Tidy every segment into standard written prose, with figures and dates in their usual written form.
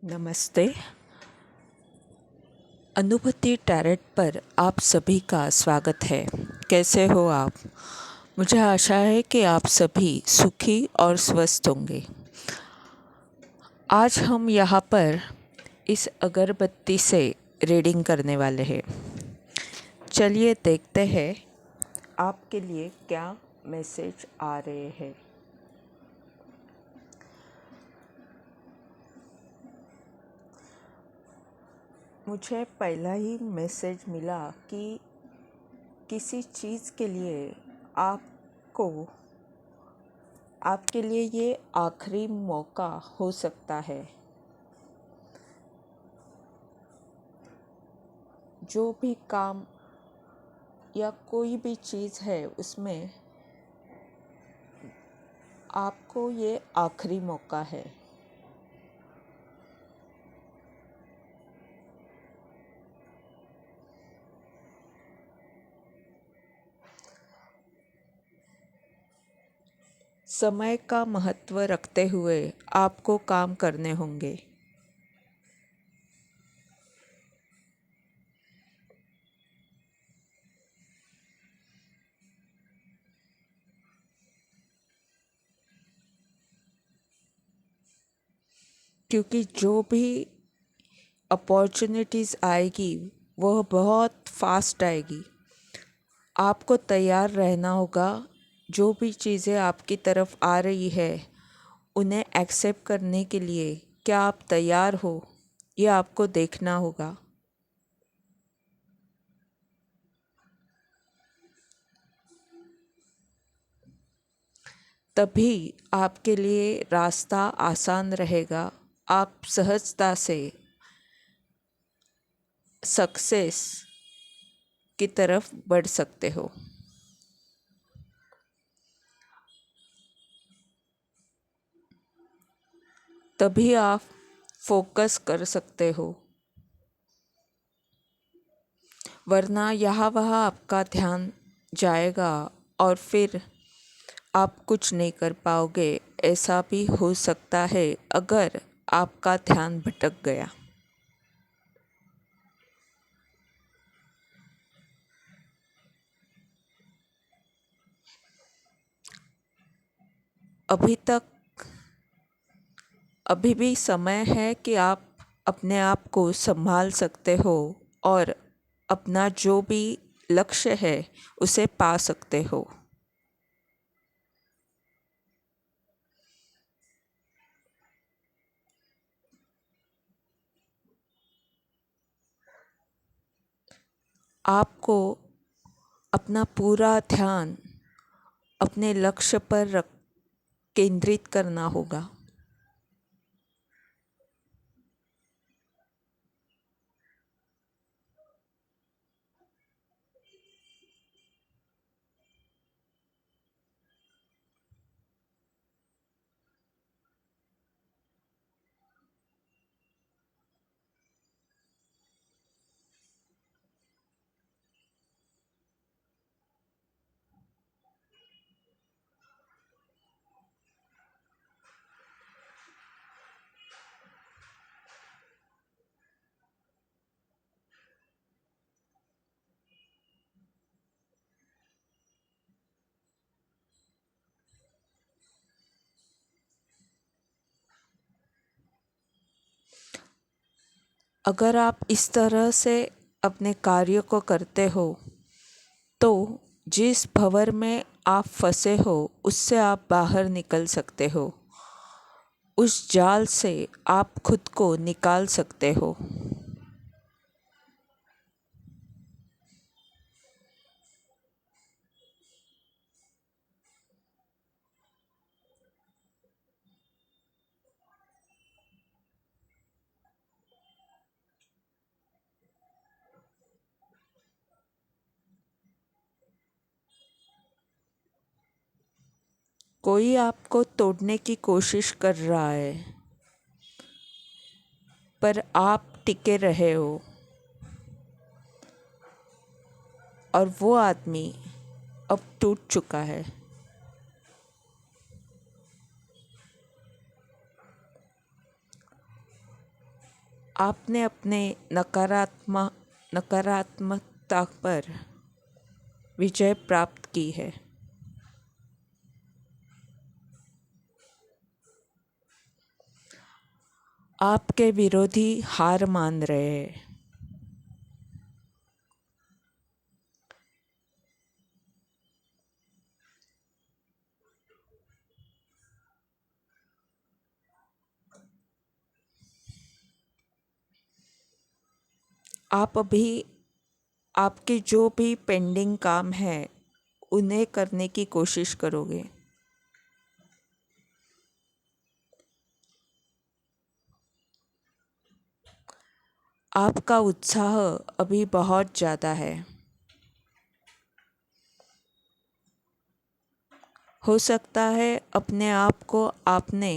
नमस्ते। अनुभूति टैरेट पर आप सभी का स्वागत है। कैसे हो आप? मुझे आशा है कि आप सभी सुखी और स्वस्थ होंगे। आज हम यहाँ पर इस अगरबत्ती से रीडिंग करने वाले हैं। चलिए देखते हैं आपके लिए क्या मैसेज आ रहे हैं। मुझे पहला ही मैसेज मिला कि किसी चीज़ के लिए आपके लिए ये आखिरी मौका हो सकता है। जो भी काम या कोई भी चीज़ है उसमें आपको ये आखिरी मौका है। समय का महत्व रखते हुए आपको काम करने होंगे। क्योंकि जो भी अपॉर्चुनिटीज़ आएगी वह बहुत फास्ट आएगी। आपको तैयार रहना होगा। जो भी चीज़ें आपकी तरफ आ रही है उन्हें एक्सेप्ट करने के लिए क्या आप तैयार हो, ये आपको देखना होगा। तभी आपके लिए रास्ता आसान रहेगा। आप सहजता से सक्सेस की तरफ बढ़ सकते हो। तभी आप फोकस कर सकते हो, वरना यहाँ वहाँ आपका ध्यान जाएगा और फिर आप कुछ नहीं कर पाओगे। ऐसा भी हो सकता है अगर आपका ध्यान भटक गया। अभी भी समय है कि आप अपने आप को संभाल सकते हो और अपना जो भी लक्ष्य है उसे पा सकते हो। आपको अपना पूरा ध्यान अपने लक्ष्य पर केंद्रित करना होगा। अगर आप इस तरह से अपने कार्य को करते हो तो जिस भंवर में आप फंसे हो उससे आप बाहर निकल सकते हो। उस जाल से आप खुद को निकाल सकते हो। कोई आपको तोड़ने की कोशिश कर रहा है पर आप टिके रहे हो और वो आदमी अब टूट चुका है। आपने अपने नकारात्मकता पर विजय प्राप्त की है। आपके विरोधी हार मान रहे हैं। आप अभी आपके जो भी पेंडिंग काम है उन्हें करने की कोशिश करोगे। आपका उत्साह अभी बहुत ज़्यादा है। हो सकता है अपने आप को आपने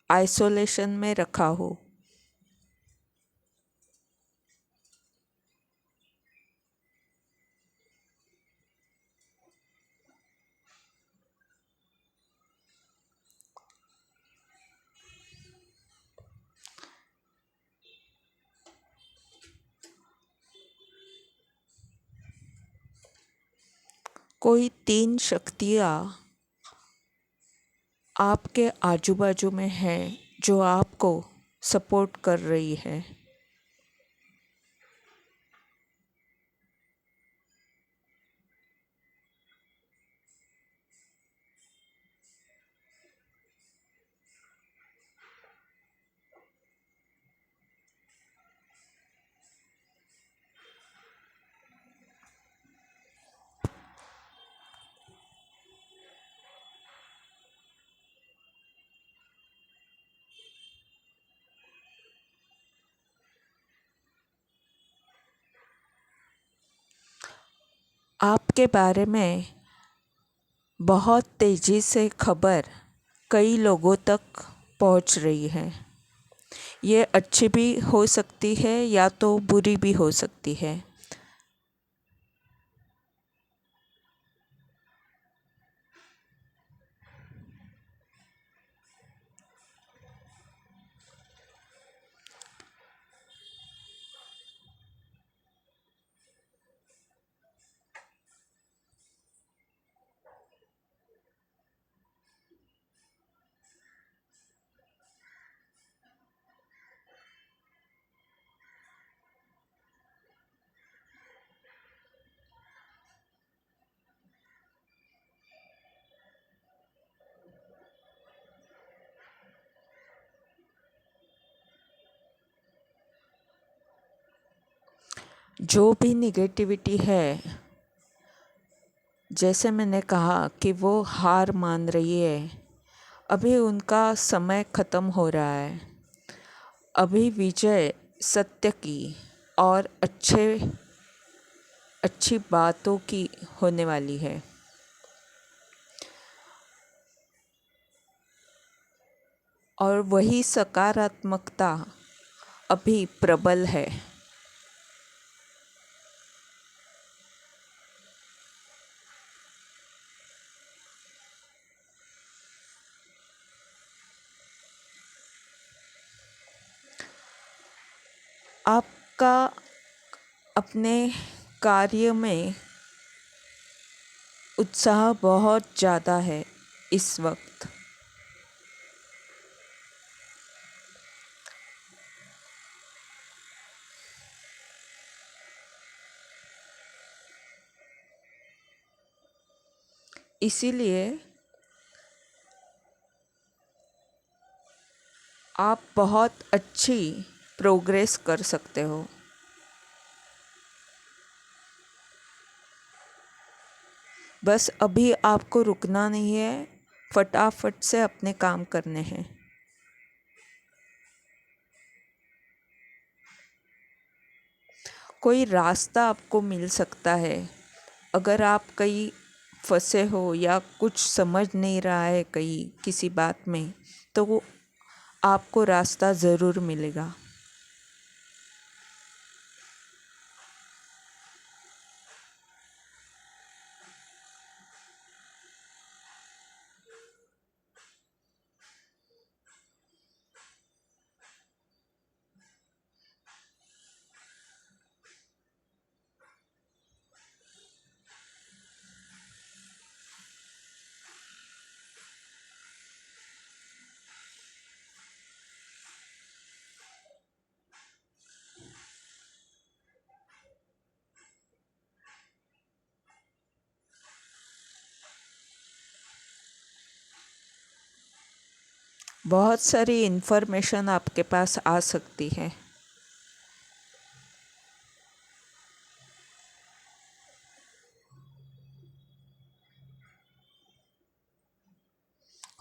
आइसोलेशन में रखा हो। कोई 3 शक्तियाँ आपके आजू बाजू में है जो आपको सपोर्ट कर रही है। आपके बारे में बहुत तेज़ी से खबर कई लोगों तक पहुंच रही है। ये अच्छी भी हो सकती है या तो बुरी भी हो सकती है। जो भी निगेटिविटी है, जैसे मैंने कहा कि वो हार मान रही है, अभी उनका समय ख़त्म हो रहा है। अभी विजय सत्य की और अच्छी बातों की होने वाली है। और वही सकारात्मकता अभी प्रबल है। आपका अपने कार्य में उत्साह बहुत ज़्यादा है इस वक्त। इसीलिए आप बहुत अच्छी प्रोग्रेस कर सकते हो। बस अभी आपको रुकना नहीं है, फटाफट से अपने काम करने हैं। कोई रास्ता आपको मिल सकता है। अगर आप कहीं फंसे हो या कुछ समझ नहीं रहा है कहीं किसी बात में, तो वो आपको रास्ता ज़रूर मिलेगा। बहुत सारी इन्फॉर्मेशन आपके पास आ सकती है।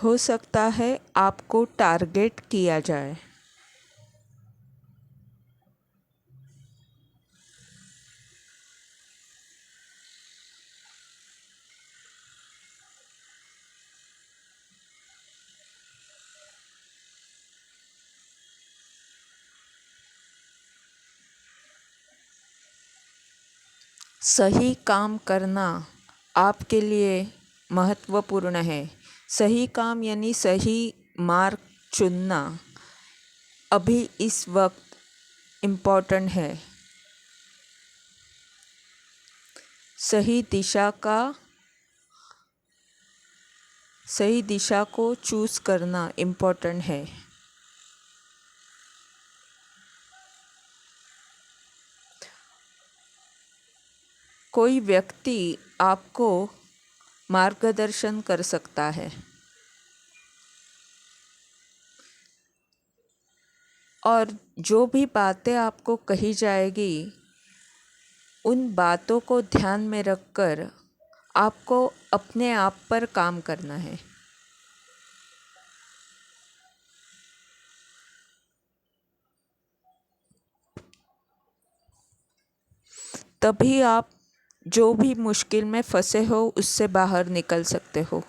हो सकता है आपको टारगेट किया जाए। सही काम करना आपके लिए महत्वपूर्ण है। सही काम यानी सही मार्ग चुनना अभी इस वक्त इम्पोर्टेंट है। सही दिशा को चूज़ करना इम्पोर्टेंट है। कोई व्यक्ति आपको मार्गदर्शन कर सकता है और जो भी बातें आपको कही जाएगी उन बातों को ध्यान में रखकर आपको अपने आप पर काम करना है। तभी आप जो भी मुश्किल में फंसे हो उससे बाहर निकल सकते हो।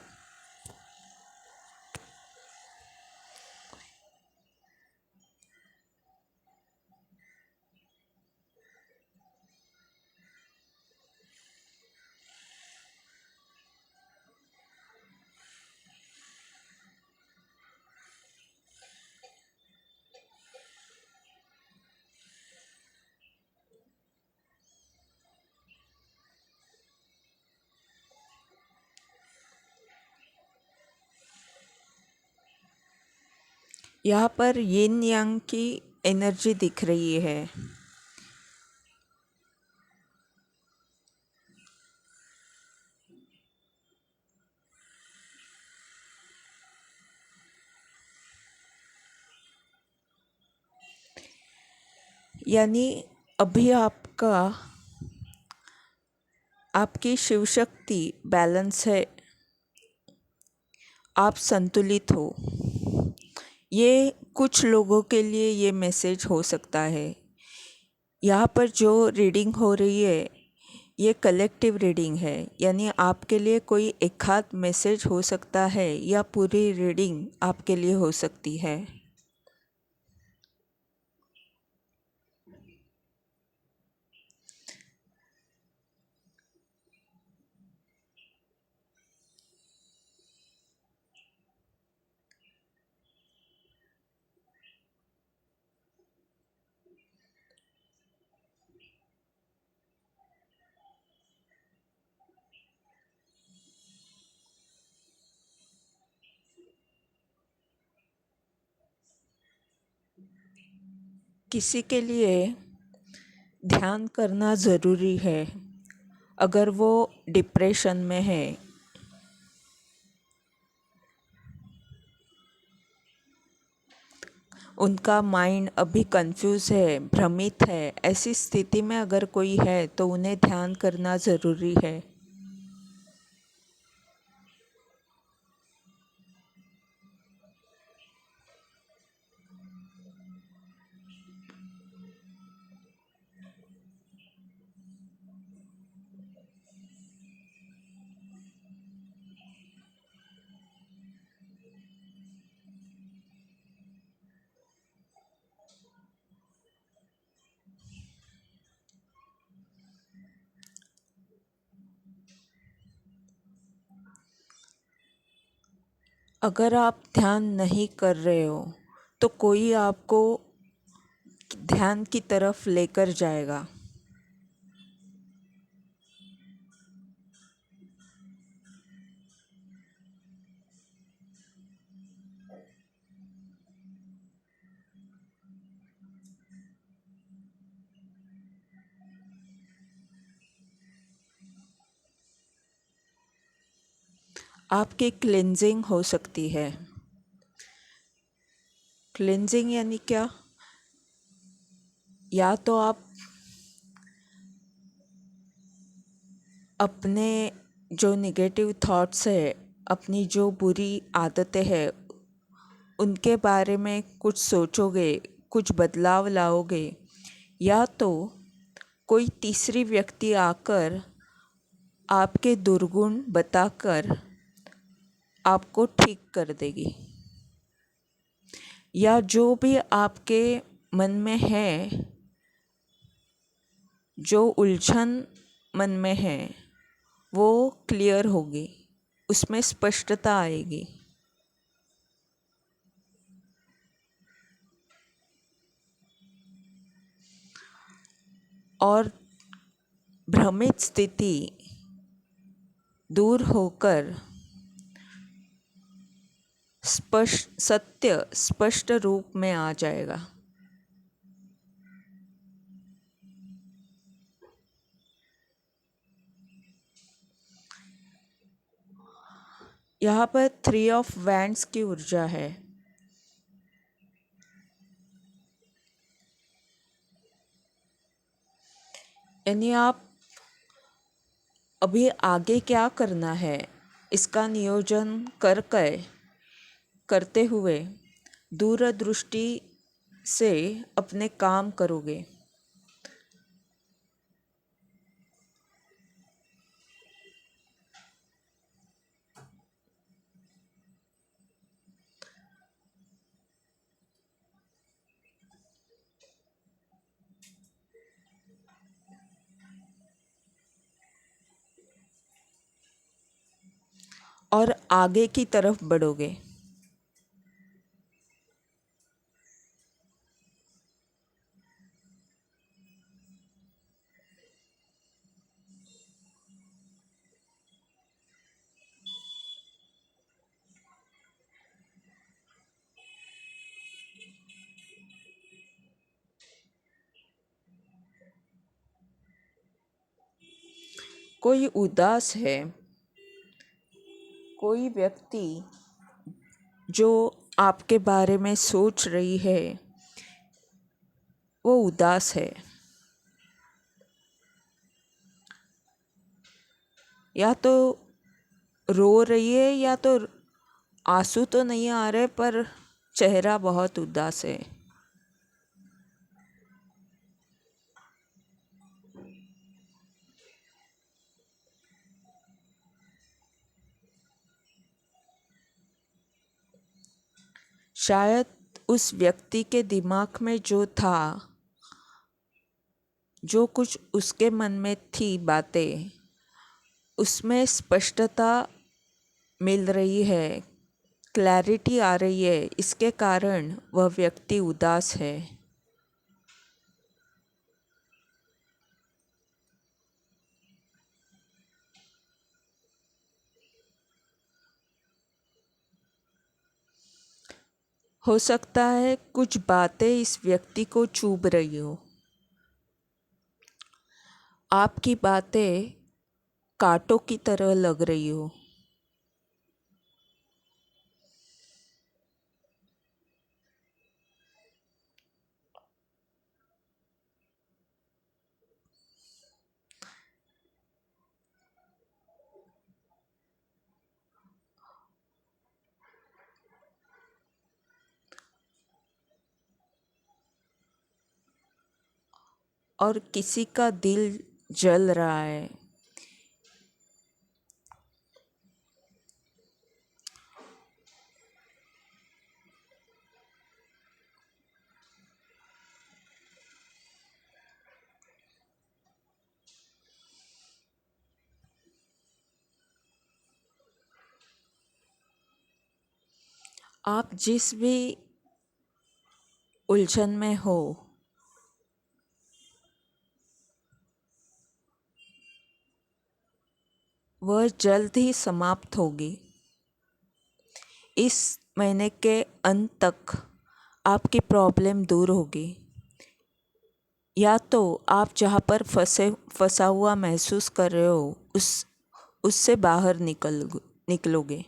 यहाँ पर यिन यांग की एनर्जी दिख रही है। यानी अभी आपकी शिव शक्ति बैलेंस है, आप संतुलित हो। ये कुछ लोगों के लिए ये मैसेज हो सकता है। यहाँ पर जो रीडिंग हो रही है ये कलेक्टिव रीडिंग है, यानी आपके लिए कोई एक आध मैसेज हो सकता है या पूरी रीडिंग आपके लिए हो सकती है। किसी के लिए ध्यान करना ज़रूरी है अगर वो डिप्रेशन में है, उनका माइंड अभी कंफ्यूज है, भ्रमित है, ऐसी स्थिति में अगर कोई है तो उन्हें ध्यान करना ज़रूरी है। अगर आप ध्यान नहीं कर रहे हो तो कोई आपको ध्यान की तरफ लेकर जाएगा। आपकी क्लिंजिंग हो सकती है। क्लेंजिंग यानी क्या? या तो आप अपने जो निगेटिव थॉट्स है, अपनी जो बुरी आदतें हैं, उनके बारे में कुछ सोचोगे, कुछ बदलाव लाओगे, या तो कोई तीसरी व्यक्ति आकर आपके दुर्गुण बताकर आपको ठीक कर देगी, या जो भी आपके मन में है, जो उलझन मन में है, वो क्लियर होगी, उसमें स्पष्टता आएगी। और भ्रमित स्थिति दूर होकर सत्य स्पष्ट रूप में आ जाएगा। यहाँ पर 3 ऑफ वैंड्स की ऊर्जा है। यानी आप अभी आगे क्या करना है, इसका नियोजन करते हुए दूरदृष्टि से अपने काम करोगे। और आगे की तरफ बढ़ोगे। कोई उदास है, कोई व्यक्ति जो आपके बारे में सोच रही है, वो उदास है। या तो रो रही है, या तो आंसू तो नहीं आ रहे, पर चेहरा बहुत उदास है। शायद उस व्यक्ति के दिमाग में जो था, जो कुछ उसके मन में थी बातें, उसमें स्पष्टता मिल रही है, क्लैरिटी आ रही है, इसके कारण वह व्यक्ति उदास है। हो सकता है कुछ बातें इस व्यक्ति को चुभ रही हो, आपकी बातें कांटों की तरह लग रही हो। और किसी का दिल जल रहा है। आप जिस भी उलझन में हो, वह जल्द ही समाप्त होगी। इस महीने के अंत तक आपकी प्रॉब्लम दूर होगी। या तो आप जहाँ पर फंसा हुआ महसूस कर रहे हो, उससे बाहर निकलोगे।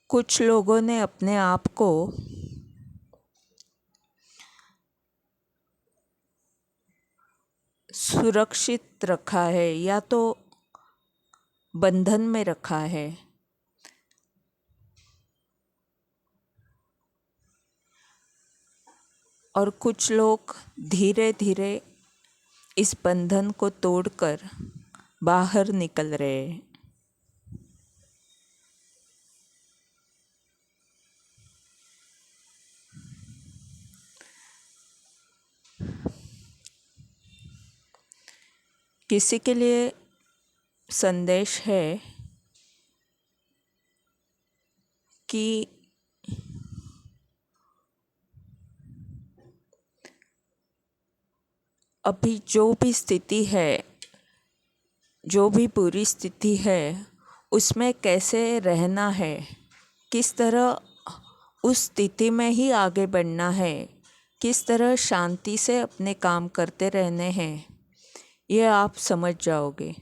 कुछ लोगों ने अपने आप को सुरक्षित रखा है या तो बंधन में रखा है, और कुछ लोग धीरे धीरे इस बंधन को तोड़कर बाहर निकल रहे हैं। किसी के लिए संदेश है कि अभी जो भी स्थिति है, जो भी बुरी स्थिति है, उसमें कैसे रहना है, किस तरह उस स्थिति में ही आगे बढ़ना है, किस तरह शांति से अपने काम करते रहने हैं, ये आप समझ जाओगे।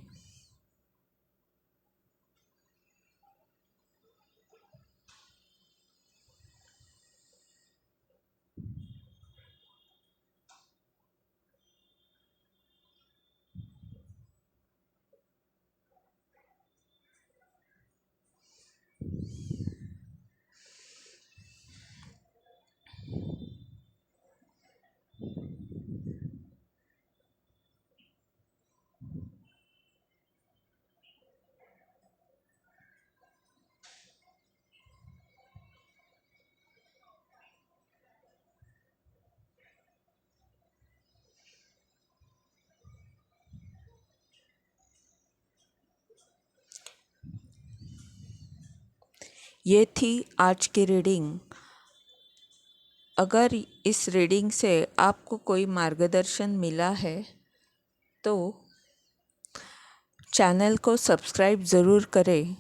ये थी आज की रीडिंग। अगर इस रीडिंग से आपको कोई मार्गदर्शन मिला है तो चैनल को सब्सक्राइब ज़रूर करें,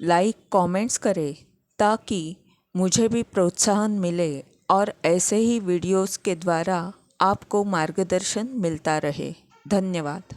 लाइक कमेंट्स करें, ताकि मुझे भी प्रोत्साहन मिले और ऐसे ही वीडियोस के द्वारा आपको मार्गदर्शन मिलता रहे। धन्यवाद।